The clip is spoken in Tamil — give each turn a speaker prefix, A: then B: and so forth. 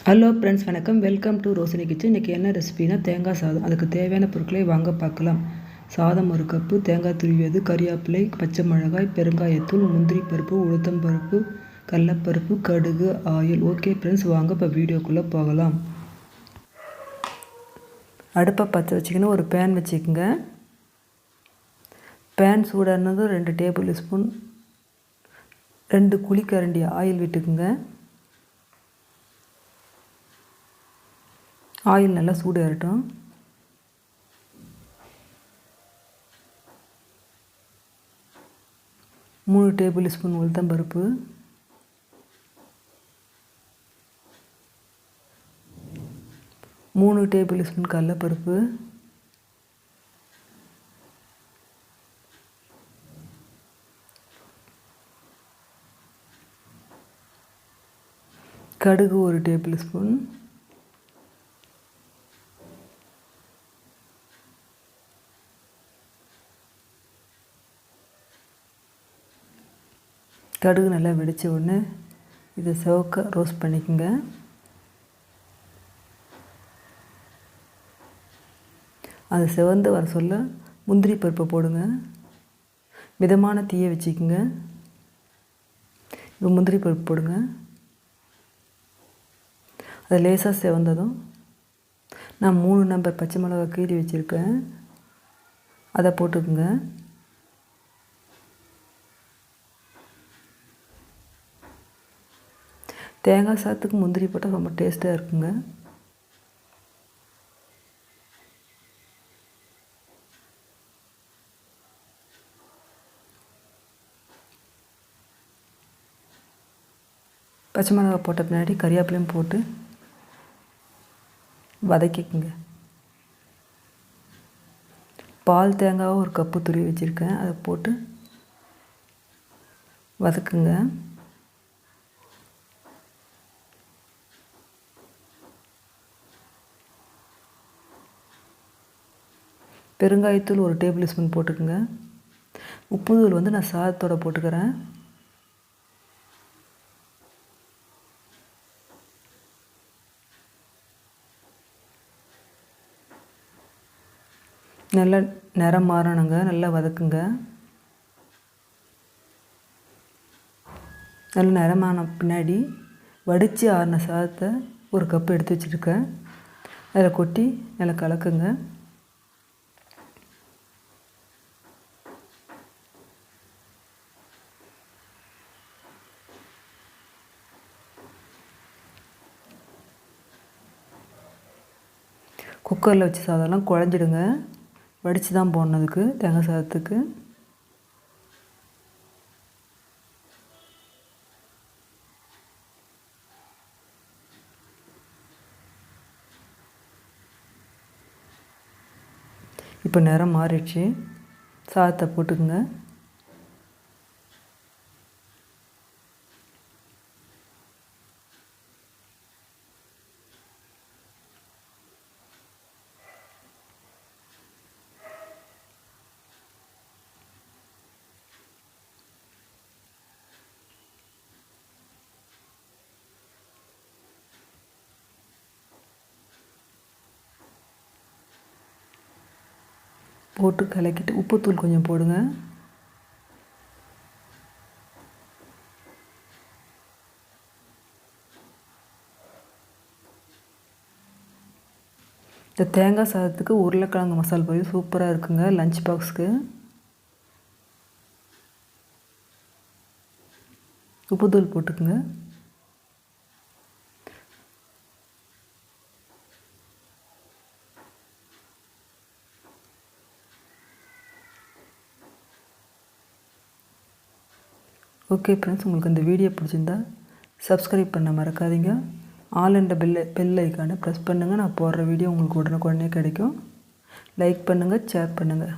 A: ஹலோ ஃப்ரெண்ட்ஸ், வணக்கம். Welcome to Roshini kitchen. இன்றைக்கி என்ன ரெசிபினா தேங்காய் சாதம். அதுக்கு தேவையான பொருட்களை வாங்க பார்க்கலாம். சாதம் 1 கப்பு, தேங்காய் துருவியது, கறிவேப்பிலை, பச்சை மிளகாய், பெருங்காயத்தூள், முந்திரி பருப்பு, உளுத்தம் பருப்பு, கடலைப்பருப்பு, கடுகு, ஆயில். ஓகே ஃப்ரெண்ட்ஸ், வாங்க இப்போ வீடியோக்குள்ளே போகலாம். அடுப்பை பற்ற வச்சுக்கணும். ஒரு பேன் வச்சுக்கோங்க. பேன் சூடானதும் 2 டேபிள் ஸ்பூன் 2 குழிக்கரண்டி ஆயில் விட்டுக்குங்க. ஆயில் நல்லா சூடு ஏறட்டும். மூணு டேபிள் ஸ்பூன் உளுத்தம் பருப்பு, 3 டேபிள் ஸ்பூன் கடலைப்பருப்பு, கடுகு 1 டேபிள் ஸ்பூன், கடுகு நல்லா வெடித்த உடனே இதை சிவக்க ரோஸ்ட் பண்ணிக்கோங்க. அது சிவந்து வர சொல்ல முந்திரி பருப்பை போடுங்க. மிதமான தீயை வச்சுக்கோங்க. இப்போ முந்திரி பருப்பு போடுங்க. அது லேசாக சிவந்ததும் நான் 3 நம்பர் பச்சை மிளகாய் கீறி வச்சுருக்கேன், அதை போட்டுக்குங்க. தேங்காய் சாதத்துக்கு முந்திரி போட்டால் ரொம்ப டேஸ்ட்டாக இருக்குங்க. பச்சை மிளகாய் போட்ட பின்னாடி கறிவேப்பிலையும் போட்டு வதக்கிக்குங்க. பால் தேங்காவை 1 கப்பு துருவி வச்சுருக்கேன், அதை போட்டு வதக்குங்க. பெருங்காயத்தூள் 1 டேபிள் ஸ்பூன் போட்டுக்குங்க. உப்புத்தூள் நான் சாதத்தோடு போட்டுக்கிறேன். நல்லா நிறம் மாறணுங்க. நல்லா வதக்குங்க. நல்லா நிறமான பின்னாடி வடித்து ஆறின சாதத்தை 1 கப்பு எடுத்து வச்சுருக்கேன், அதில் கொட்டி நல்லா கலக்குங்க. குக்கரில் வச்சு சாதம்லாம் குழஞ்சிடுங்க. வடித்து தான் போடணுதுக்கு தேங்காய் சாதத்துக்கு. இப்போ நிறம் மாறிடுச்சு. சாதத்தை போட்டுக்குங்க. போட்டு கலக்கிட்டு உப்புத்தூள் கொஞ்சம் போடுங்க. இந்த தேங்காய் சாதத்துக்கு உருளைக்கிழங்கு மசாலா பொரி சூப்பராக இருக்குங்க. லஞ்ச் பாக்ஸுக்கு உப்புத்தூள் போட்டுக்குங்க. ஓகே ஃப்ரெண்ட்ஸ், உங்களுக்கு இந்த வீடியோ பிடிச்சிருந்தா சப்ஸ்கிரைப் பண்ண மறக்காதீங்க. ஆல் அண்ட் பெல் ஐக்கானை ப்ரெஸ் பண்ணுங்கள். நான் போடுற வீடியோ உங்களுக்கு உடனுக்குடனே கிடைக்கும். லைக் பண்ணுங்கள், ஷேர் பண்ணுங்கள்.